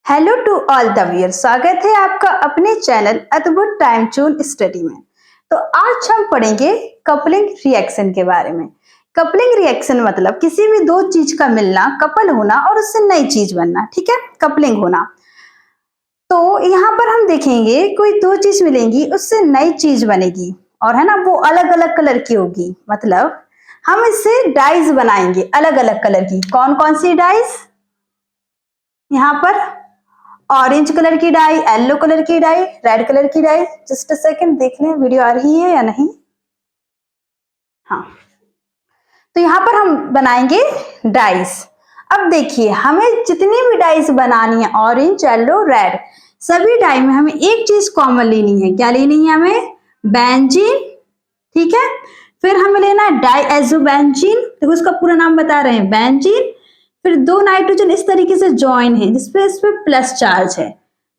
Hello to all the viewer, स्वागत है आपका अपने चैनल अद्भुत टाइम चून स्टडी में। तो आज हम पढ़ेंगे कपलिंग रिएक्शन के बारे में। कपलिंग रिएक्शन मतलब किसी भी दो चीज का मिलना, कपल होना और उससे नई चीज बनना। ठीक है, कपलिंग होना। तो यहाँ पर हम देखेंगे कोई दो चीज मिलेंगी, उससे नई चीज बनेगी और है ना, वो अलग अलग कलर की होगी। मतलब हम इससे डाइज बनाएंगे अलग अलग कलर की। कौन कौन सी डाइज? यहाँ पर ऑरेंज कलर की डाई, येलो कलर की डाई, रेड कलर की डाई। जस्ट अ सेकंड, देख लें वीडियो आ रही है या नहीं। हाँ, तो यहाँ पर हम बनाएंगे डाइस। अब देखिए, हमें जितनी भी डाइस बनानी है, ऑरेंज, येलो, रेड, सभी डाई में हमें एक चीज कॉमन लेनी है। क्या लेनी है हमें? बेंजीन। ठीक है, फिर हमें लेना है डाईएजोबेंजीन। देखो उसका पूरा नाम बता रहे हैं, बेंजीन। फिर दो नाइट्रोजन इस तरीके से ज्वाइन है जिसपे इस पे प्लस चार्ज है,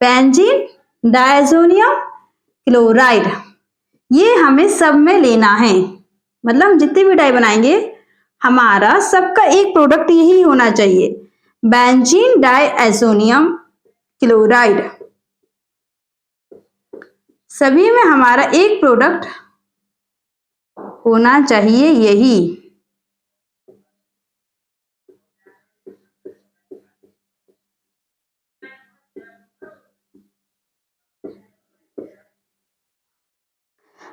बेंजीन डायजोनियम क्लोराइड। ये हमें सब में लेना है। मतलब जितने भी डाई बनाएंगे हमारा सबका एक प्रोडक्ट यही होना चाहिए, बेंजीन डायजोनियम क्लोराइड। सभी में हमारा एक प्रोडक्ट होना चाहिए यही।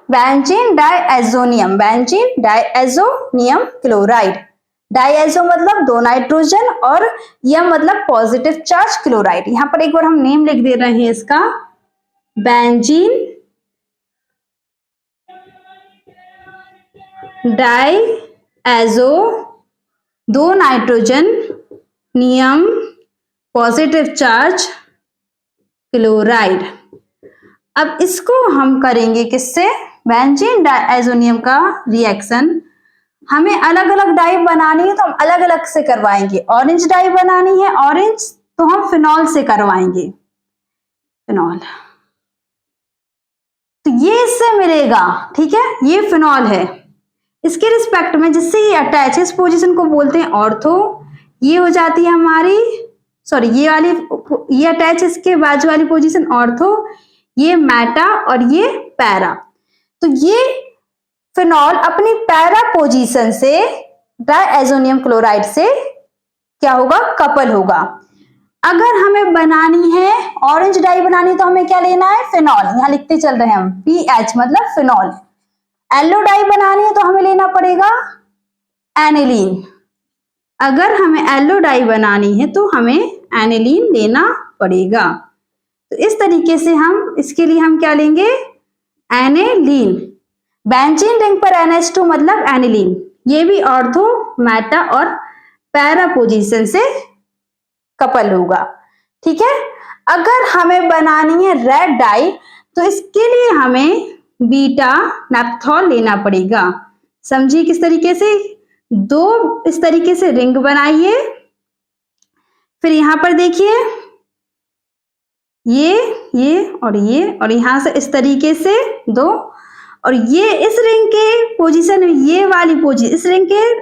Benzene diazonium, benzene diazonium chloride. Diazo मतलब दो नाइट्रोजन और यम मतलब पॉजिटिव चार्ज क्लोराइड। यहां पर एक बार हम नेम लिख दे रहे हैं इसका, बेंजीन डायएजो, दो नाइट्रोजन, नियम पॉजिटिव चार्ज क्लोराइड। अब इसको हम करेंगे किससे? बेंजीन डायएजोनियम का रिएक्शन। हमें अलग अलग डाई बनानी है तो हम अलग अलग से करवाएंगे। ऑरेंज डाई बनानी है ऑरेंज, तो हम फिनॉल से करवाएंगे, फिनॉल। तो ये इससे मिलेगा। ठीक है, ये फिनॉल है। इसके रिस्पेक्ट में जिससे ये अटैच है, इस पोजीशन को बोलते हैं ऑर्थो। ये हो जाती है हमारी, सॉरी, ये वाली, ये अटैच, इसके बाजू वाली पोजीशन ऑर्थो, ये मेटा और ये पैरा। तो ये फिनॉल अपनी पैरा पोजीशन से डायएजोनियम क्लोराइड से क्या होगा? कपल होगा। अगर हमें बनानी है ऑरेंज डाई बनानी, तो हमें क्या लेना है? फिनॉल। यहां लिखते चल रहे हैं हम, PH मतलब फिनॉल। येलो डाई बनानी है तो हमें लेना पड़ेगा एनिलीन। अगर हमें येलो डाई बनानी है तो हमें एनिलीन लेना पड़ेगा। तो इस तरीके से हम, इसके लिए हम क्या लेंगे? एनिलीन। बेंजीन रिंग पर NH2 मतलब एनिलीन। ये भी ऑर्थो, मेटा और पैरा पोजीशन से कपल होगा। ठीक है, अगर हमें बनानी है रेड डाई तो इसके लिए हमें बीटा नेप्थॉल लेना पड़ेगा। समझिए किस तरीके से? दो इस तरीके से रिंग बनाइए, फिर यहां पर देखिए ये और यहां से इस तरीके से दो, और ये इस रिंग के पोजीशन में, ये वाली पोजीशन, इस रिंग के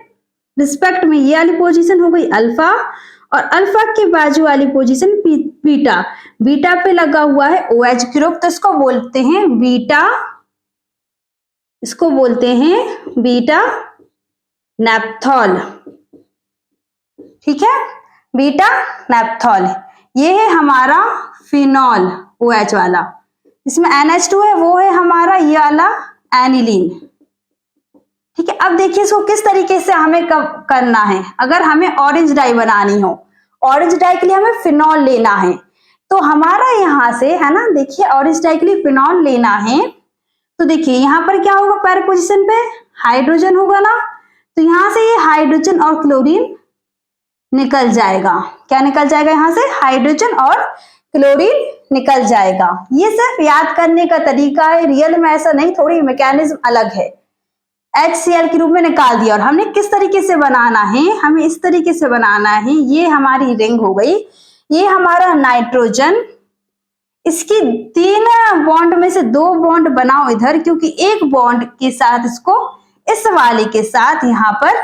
रिस्पेक्ट में ये वाली पोजीशन हो गई अल्फा, और अल्फा के बाजू वाली पोजीशन बीटा। बीटा पे लगा हुआ है OH ग्रुप, तो इसको बोलते हैं बीटा, इसको बोलते हैं बीटा नेप्थॉल। ठीक है, बीटा नेप्थॉल। ये है हमारा फिनॉल OH वाला, इसमें NH2 है, वो है हमारा ये वाला एनिलीन। ठीक है, अब देखिए इसको किस तरीके से हमें करना है। अगर हमें ऑरेंज डाई बनानी हो, ऑरेंज डाई के लिए हमें फिनॉल लेना है, तो हमारा यहां से है ना, देखिए ऑरेंज डाई के लिए फिनॉल लेना है, तो देखिए यहां पर क्या होगा? पैरा पोजीशन पे हाइड्रोजन होगा ना, तो यहां से ये हाइड्रोजन और क्लोरीन निकल जाएगा। क्या निकल जाएगा? यहां से हाइड्रोजन और क्लोरीन निकल जाएगा। ये सिर्फ याद करने का तरीका है, रियल में ऐसा नहीं, थोड़ी मैकेनिज्म अलग है। HCl के रूप में निकाल दिया। और हमने किस तरीके से बनाना है? हमें इस तरीके से बनाना है। ये हमारी रिंग हो गई, ये हमारा नाइट्रोजन, इसकी 3 बॉन्ड में से 2 बॉन्ड बनाओ इधर, क्योंकि एक बॉन्ड के साथ इसको इस वाले के साथ यहां पर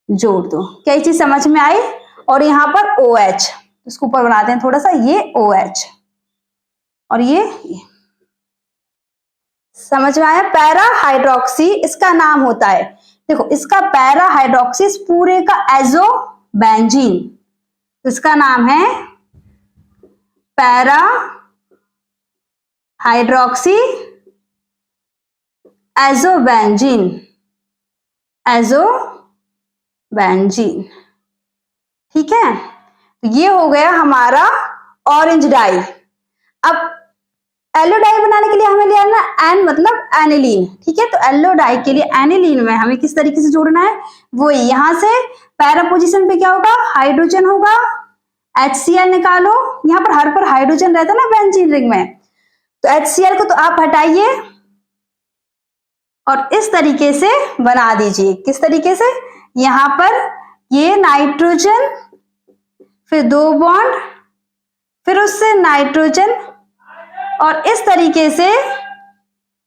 जोड़ दो। क्या चीज समझ में आई? और यहाँ पर OH, इसको ऊपर बनाते हैं थोड़ा सा, ये OH और ये समझ में आया। पैरा हाइड्रोक्सी इसका नाम होता है, देखो इसका पैरा हाइड्रोक्सी इस पूरे का एजोबेंजीन, इसका नाम है पैरा हाइड्रोक्सी एजोबेंजीन, एजोबेंजीन। ठीक है, तो ये हो गया हमारा ऑरेंज डाई। अब येलो डाई बनाने के लिए हमें लिया ना एन मतलब एनिलीन। ठीक है, तो येलो डाई के लिए एनिलीन में हमें किस तरीके से जोड़ना है, वो यहां से पैरा पोजीशन पे क्या होगा, हाइड्रोजन होगा, HCl निकालो, यहाँ पर हर पर हाइड्रोजन रहता है ना बेंजीन रिंग में, तो HCl को तो आप हटाइए और इस तरीके से बना दीजिए। किस तरीके से, यहां पर ये नाइट्रोजन, फिर 2 बॉन्ड, फिर उससे नाइट्रोजन, और इस तरीके से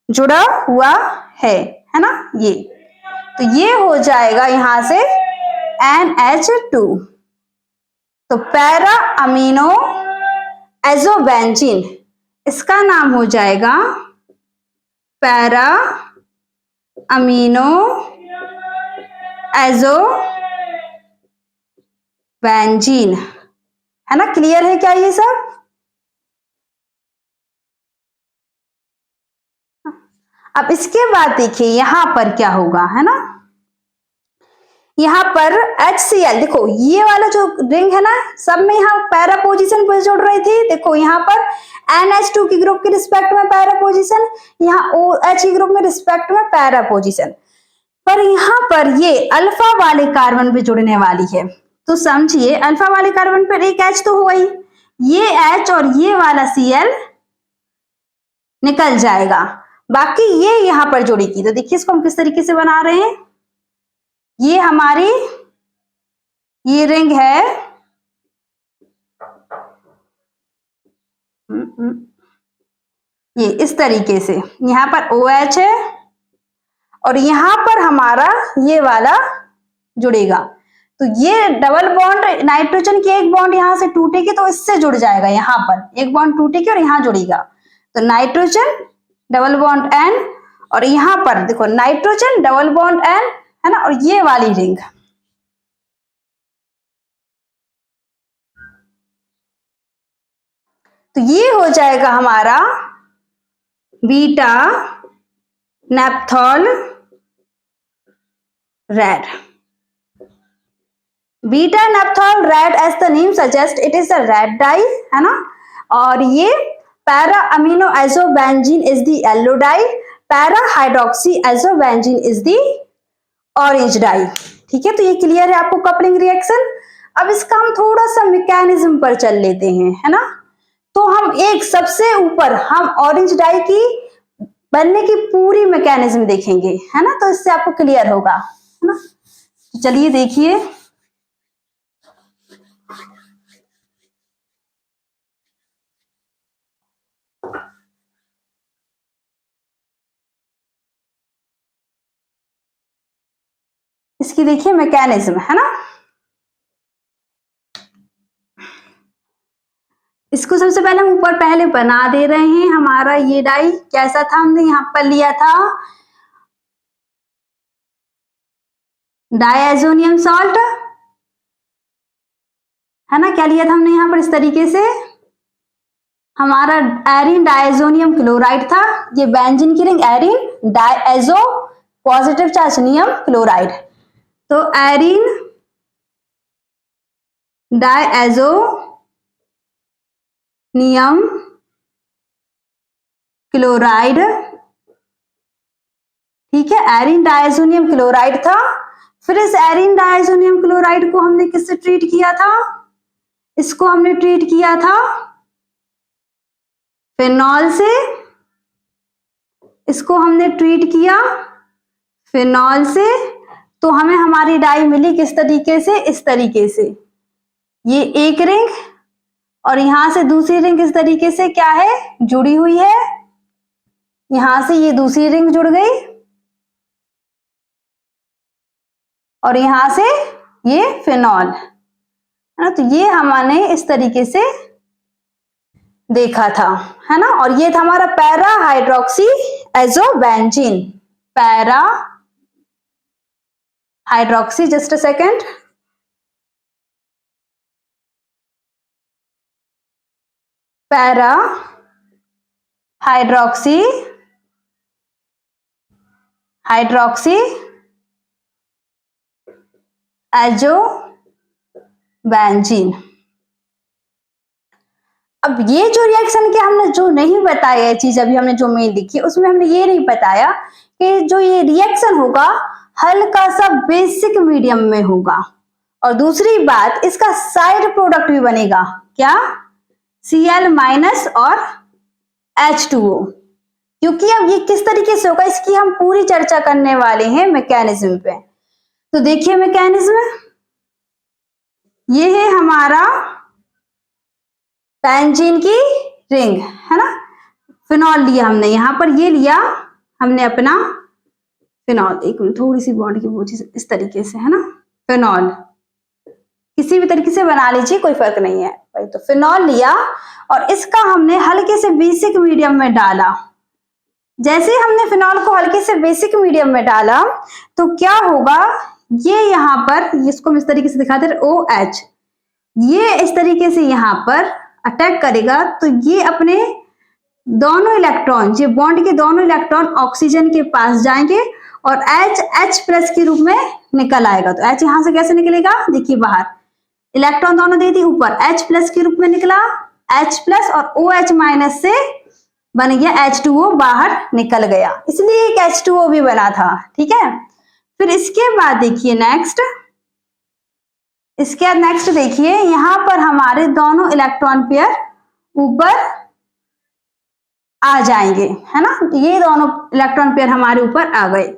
जुड़ा हुआ है ना ये, तो ये हो जाएगा यहां से NH2, तो पैरा अमीनो एजोबेंजीन, इसका नाम हो जाएगा पैरा अमीनो एजोबेंजीन, है ना। क्लियर है क्या ये सब? अब इसके बाद देखिए यहां पर क्या होगा, है ना, यहां पर HCl, देखो ये वाला जो रिंग है ना, सब में यहाँ पैरा पोजीशन पर जोड़ रही थी, देखो यहाँ पर NH2 की ग्रुप के रिस्पेक्ट में पैरा पोजीशन, यहाँ OH की ग्रुप में रिस्पेक्ट में पैरा पोजीशन, पर यहाँ पर ये अल्फा वाले कार्बन पे जुड़ने वाली है, तो समझिए अल्फा वाले कार्बन पर एक H तो हुआ ही, ये H और ये वाला Cl निकल जाएगा, बाकी ये यहाँ पर जुड़ेगी। तो देखिए इसको हम किस तरीके से बना रहे हैं, ये हमारी ये रिंग है, ये इस तरीके से, यहाँ पर OH है और यहाँ पर हमारा ये वाला जुड़ेगा, तो ये डबल बॉन्ड नाइट्रोजन की एक बॉन्ड यहाँ से टूटेगी तो इससे जुड़ जाएगा, यहाँ पर एक बॉन्ड टूटेगी और यहाँ जुड़ेगा, तो नाइट्रोजन डबल बॉन्ड N, और यहाँ पर देखो नाइट्रोजन डबल बॉन्ड N, है ना, और ये वाली रिंग, तो ये हो जाएगा हमारा beta naphthol red. Beta naphthol red as the name suggest it is the red dye, है ना, और ये para amino azobenzene is the yellow dye, para hydroxy azobenzene is the orange dye. ठीक है, तो ये क्लियर है आपको कपलिंग रिएक्शन। अब इसका हम थोड़ा सा मैकेनिज्म पर चल लेते हैं, है ना, तो हम एक सबसे ऊपर हम ऑरेंज डाई की बनने की पूरी मैकेनिज्म देखेंगे, है ना, तो इससे आपको क्लियर होगा, है ना। तो चलिए देखिए, इसकी देखिए मैकेनिज्म, है ना। इसको सबसे पहले हम ऊपर पहले बना दे रहे हैं। हमारा ये डाई कैसा था, हमने यहाँ पर लिया था डायजोनियम सॉल्ट, है ना, क्या लिया था हमने यहाँ पर इस तरीके से, हमारा एरिन डायजोनियम क्लोराइड था, ये बेंजीन की ring arene diazo positive charge नियम क्लोराइड, तो एरिन डायजो नियम क्लोराइड, ठीक है, एरिन डायजोनियम क्लोराइड था। फिर इस एरिन डायजोनियम क्लोराइड को हमने किससे ट्रीट किया था, इसको हमने ट्रीट किया था फिनॉल से, इसको हमने ट्रीट किया फिनॉल से, तो हमें हमारी डाई मिली किस तरीके से, इस तरीके से, ये एक रिंग और यहां से दूसरी रिंग इस तरीके से क्या है, जुड़ी हुई है, यहां से ये दूसरी रिंग जुड़ गई और यहां से ये फिनॉल, है ना। तो ये हमने इस तरीके से देखा था, है ना। और ये था हमारा para hydroxy azobenzene, para hydroxy, just a second, para hydroxy azobenzene. अब ये जो रिएक्शन के हमने जो नहीं बताया चीज, अभी हमने जो मेन लिखी उसमें हमने ये नहीं बताया कि जो ये रिएक्शन होगा हल्का सा बेसिक मीडियम में होगा, और दूसरी बात इसका साइड प्रोडक्ट भी बनेगा, क्या, Cl- और H2O। क्योंकि अब ये किस तरीके से होगा इसकी हम पूरी चर्चा करने वाले हैं मैकेनिज्म पे। तो देखिए मैकेनिज्म, ये है हमारा बेंजीन की रिंग, है ना। फिनॉल लिया हमने, यहां पर ये लिया हमने अपना फिनॉल, एक मिनट थोड़ी सी बॉडी की वो चीज इस तरीके से, है ना। फिनॉल किसी भी तरीके से बना लीजिए, कोई फर्क नहीं है भाई। तो फिनॉल लिया और इसका हमने हल्के से बेसिक मीडियम में डाला। जैसे ही हमने फिनॉल को हल्के से बेसिक मीडियम में डाला तो क्या होगा, ये यहाँ पर, इसको हम इस तरीके से दिखाते हैं, OH, ये इस तरीके से यहाँ पर अटैक करेगा। तो ये अपने दोनों इलेक्ट्रॉन, ये बॉन्ड के दोनों इलेक्ट्रॉन ऑक्सीजन के पास जाएंगे और H के रूप में निकल आएगा। तो H यहां से कैसे निकलेगा, देखिए बाहर, इलेक्ट्रॉन दोनों दे दी ऊपर, H+ के रूप में निकला, H+ और OH- से बन गया H2O, बाहर निकल गया, इसलिए एक H2O भी बना था, ठीक है। फिर इसके बाद देखिए नेक्स्ट, देखिए यहां पर हमारे दोनों इलेक्ट्रॉन पेयर ऊपर आ जाएंगे, है ना। ये दोनों इलेक्ट्रॉन पेयर हमारे ऊपर आ गए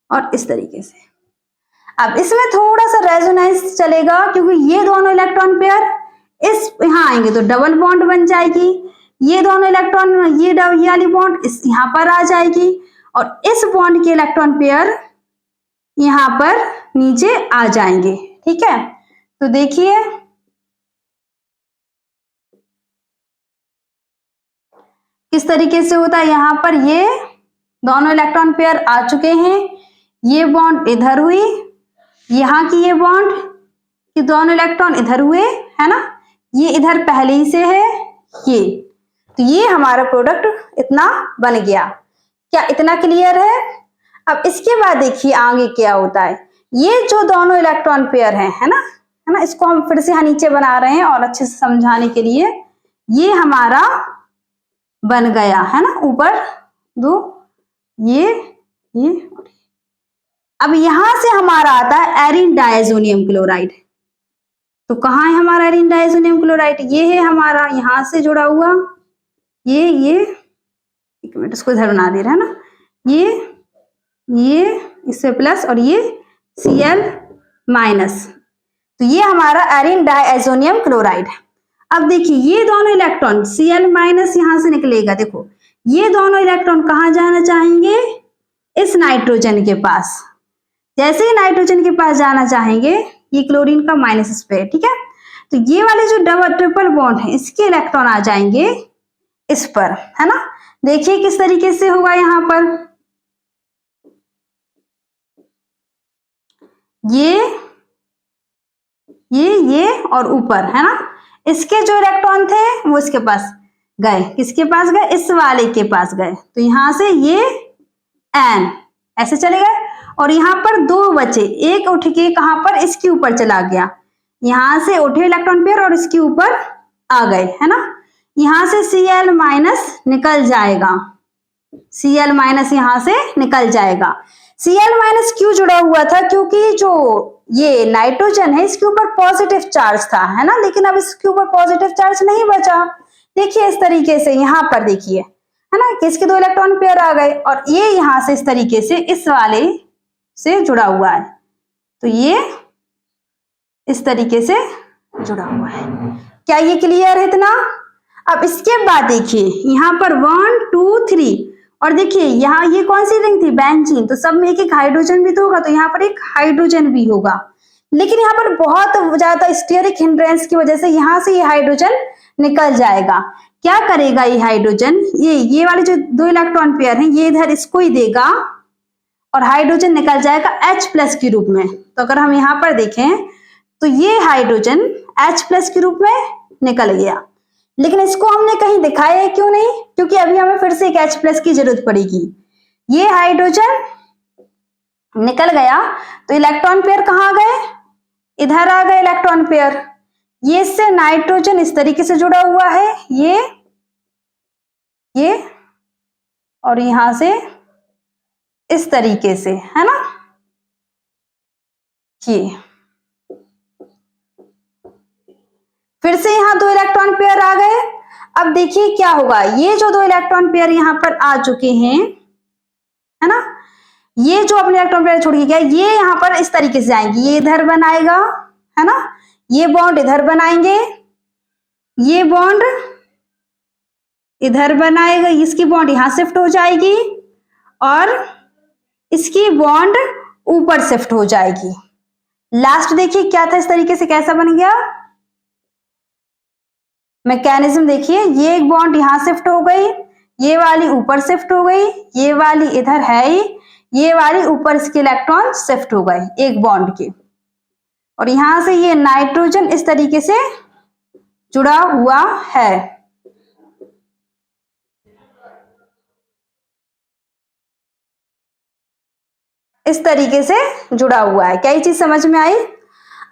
और इस तरीके से। अब इसमें थोड़ा सा रेजोनेंस चलेगा क्योंकि ये दोनों इलेक्ट्रॉन पेयर इस यहां आएंगे तो डबल बॉन्ड बन जाएगी, ये दोनों इलेक्ट्रॉन, ये वाली बॉन्ड इस यहां पर आ जाएगी और इस बॉन्ड के इलेक्ट्रॉन पेयर यहां पर नीचे आ जाएंगे, ठीक है। तो देखिए किस तरीके से होता है, यहां पर ये दोनों इलेक्ट्रॉन पेयर आ चुके हैं, ये बॉन्ड इधर हुई, यहाँ की ये बॉन्ड कि दोनों इलेक्ट्रॉन इधर हुए, है ना, ये इधर पहले ही से है ये। तो ये हमारा प्रोडक्ट इतना बन गया, क्या इतना क्लियर है। अब इसके बाद देखिए आगे क्या होता है, ये जो दोनों इलेक्ट्रॉन पेयर है ना, इसको हम फिर से यहाँ नीचे बना रहे हैं और अच्छे से समझाने के लिए। ये हमारा बन गया, है ना, ऊपर दो, ये अब यहां से हमारा आता है एरिन डायजोनियम क्लोराइड। तो कहाँ है हमारा एरिन डायजोनियम क्लोराइड, ये है हमारा यहां से जुड़ा हुआ, ये एक मिनट इसको इधर बना दे रहा है ना, ये इससे प्लस और ये Cl-। तो ये हमारा एरिन डायजोनियम क्लोराइड। अब देखिए ये दोनों इलेक्ट्रॉन Cl- यहां से निकलेगा, देखो ये दोनों इलेक्ट्रॉन कहाँ जाना चाहेंगे, इस नाइट्रोजन के पास। जैसे ही नाइट्रोजन के पास जाना चाहेंगे, ये क्लोरीन का माइनस इस पे, ठीक है। तो ये वाले जो डबल ट्रिपल बॉन्ड है इसके इलेक्ट्रॉन आ जाएंगे इस पर, है ना। देखिए किस तरीके से होगा, यहाँ पर ये और ऊपर, है ना, इसके जो इलेक्ट्रॉन थे वो इसके पास गए, किसके पास गए, इस वाले के पास गए। तो यहां से ये N ऐसे चले गए और यहाँ पर दो बचे, एक उठ के कहां पर, इसके ऊपर चला गया, यहां से उठे इलेक्ट्रॉन पेयर और इसके ऊपर आ गए, है ना। यहां से Cl- निकल जाएगा, Cl- यहां से निकल जाएगा। Cl- क्यों जुड़ा हुआ था, क्योंकि जो ये नाइट्रोजन है इसके ऊपर पॉजिटिव चार्ज था, है ना, लेकिन अब इसके ऊपर पॉजिटिव चार्ज नहीं बचा। देखिए इस तरीके से यहाँ पर देखिए, है ना, कि इसके दो इलेक्ट्रॉन पेयर आ गए और ये यहां से इस तरीके से इस वाले से जुड़ा हुआ है। तो ये इस तरीके से जुड़ा हुआ है, क्या ये क्लियर है इतना। अब इसके बाद देखिए यहाँ पर 1 2 3 और देखिए यहाँ ये कौन सी रिंग थी, बेंजीन, तो सब में एक एक हाइड्रोजन भी तो होगा, तो यहाँ पर एक हाइड्रोजन भी होगा। लेकिन यहाँ पर बहुत ज्यादा स्टेरिक हिंड्रेंस की वजह से यहाँ से ये हाइड्रोजन निकल जाएगा। क्या करेगा ये हाइड्रोजन, ये वाले जो 2 इलेक्ट्रॉन पेयर हैं ये इधर इसको ही देगा और हाइड्रोजन निकल जाएगा H+ के रूप में। तो अगर हम यहाँ पर देखें तो ये हाइड्रोजन H+ के रूप में निकल गया, लेकिन इसको हमने कहीं दिखाया है क्यों नहीं, क्योंकि अभी हमें फिर से एक H+ की जरूरत पड़ेगी। ये हाइड्रोजन निकल गया तो इलेक्ट्रॉन पेयर कहाँ गए, इधर आ गए इलेक्ट्रॉन पेयर। ये इससे नाइट्रोजन इस तरीके से जुड़ा हुआ है, ये और यहां से इस तरीके से, है ना। ये फिर से यहाँ 2 इलेक्ट्रॉन पेयर आ गए। अब देखिए क्या होगा, ये जो 2 इलेक्ट्रॉन पेयर यहाँ पर आ चुके हैं, है ना, ये जो अपने इलेक्ट्रॉन पेयर छोड़ के गया ये यहाँ पर इस तरीके से जाएंगे, ये इधर बनाएगा, है ना, ये बॉन्ड इधर बनाएंगे, ये बॉन्ड इधर बनाएगा, इसकी बॉन्ड यहां शिफ्ट हो जाएगी और इसकी बॉन्ड ऊपर शिफ्ट हो जाएगी। लास्ट देखिए क्या था, इस तरीके से कैसा बन गया मैकेनिज्म, देखिए ये एक बॉन्ड यहां शिफ्ट हो गई, ये वाली ऊपर शिफ्ट हो गई, ये वाली इधर है ही, ये वाली ऊपर इसके इलेक्ट्रॉन शिफ्ट हो गए एक बॉन्ड के, और यहां से ये नाइट्रोजन इस तरीके से जुड़ा हुआ है। इस तरीके से जुड़ा हुआ है। क्या ये चीज समझ में आई?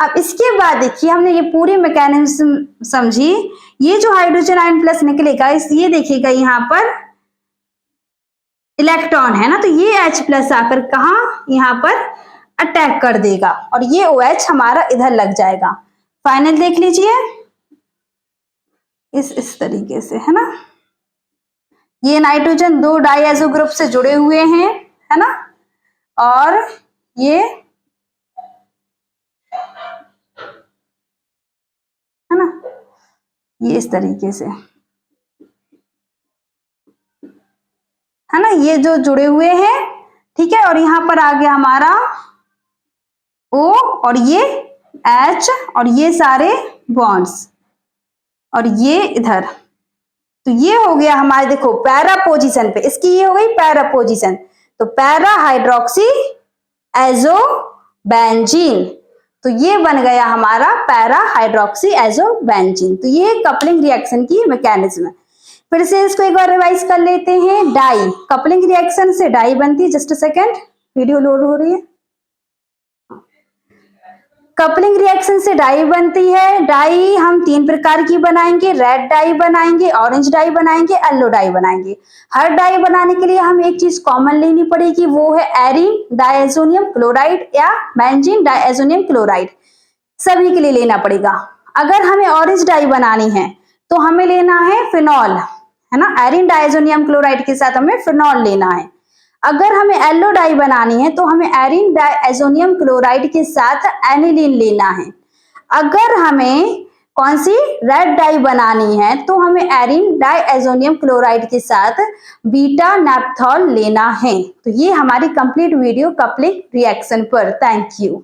अब इसके बाद देखिए हमने ये पूरी मैकेनिज्म समझी। ये जो हाइड्रोजन आयन प्लस निकलेगा ये देखिएगा यहाँ पर इलेक्ट्रॉन है ना, तो ये H+ आकर कहा यहाँ पर अटैक कर देगा और ये OH हमारा इधर लग जाएगा। फाइनल देख लीजिए इस तरीके से, है ना। ये नाइट्रोजन 2 डाइएजो ग्रुप से जुड़े हुए हैं, है ना, और ये है ना, ये इस तरीके से, है ना, ये जो जुड़े हुए हैं, ठीक है। और यहां पर आ गया हमारा O और ये H और ये सारे बॉन्ड्स और ये इधर, तो ये हो गया हमारे, देखो पैरा पोजीशन पे इसकी ये हो गई पैरा पोजीशन, तो पैरा हाइड्रोक्सी एजो बेंजीन, तो ये बन गया हमारा पैरा हाइड्रोक्सी एजो बेंजीन। तो ये कपलिंग रिएक्शन की मैकेनिज्म है। फिर से इसको एक बार रिवाइज कर लेते हैं। डाई, कपलिंग रिएक्शन से डाई बनती है। Just a second, video load हो रही है। कपलिंग रिएक्शन से डाई बनती है। डाई हम 3 प्रकार की बनाएंगे, रेड डाई बनाएंगे, ऑरेंज डाई बनाएंगे, येलो डाई बनाएंगे। हर डाई बनाने के लिए हमें एक चीज कॉमन लेनी पड़ेगी, वो है एरीन डायजोनियम क्लोराइड या बेंजीन डायजोनियम क्लोराइड, सभी के लिए लेना पड़ेगा। अगर हमें ऑरेंज डाई बनानी है तो हमें लेना है फिनॉल, है ना, एरीन डायजोनियम क्लोराइड के साथ हमें फिनॉल लेना है। अगर हमें येलो डाई बनानी है तो हमें एरीन डायजोनियम क्लोराइड के साथ एनिलीन लेना है। अगर हमें कौन सी रेड डाई बनानी है तो हमें एरीन डायजोनियम क्लोराइड के साथ बीटा नैप्थॉल लेना है। तो ये हमारी कंप्लीट वीडियो कपलिंग रिएक्शन पर। Thank you.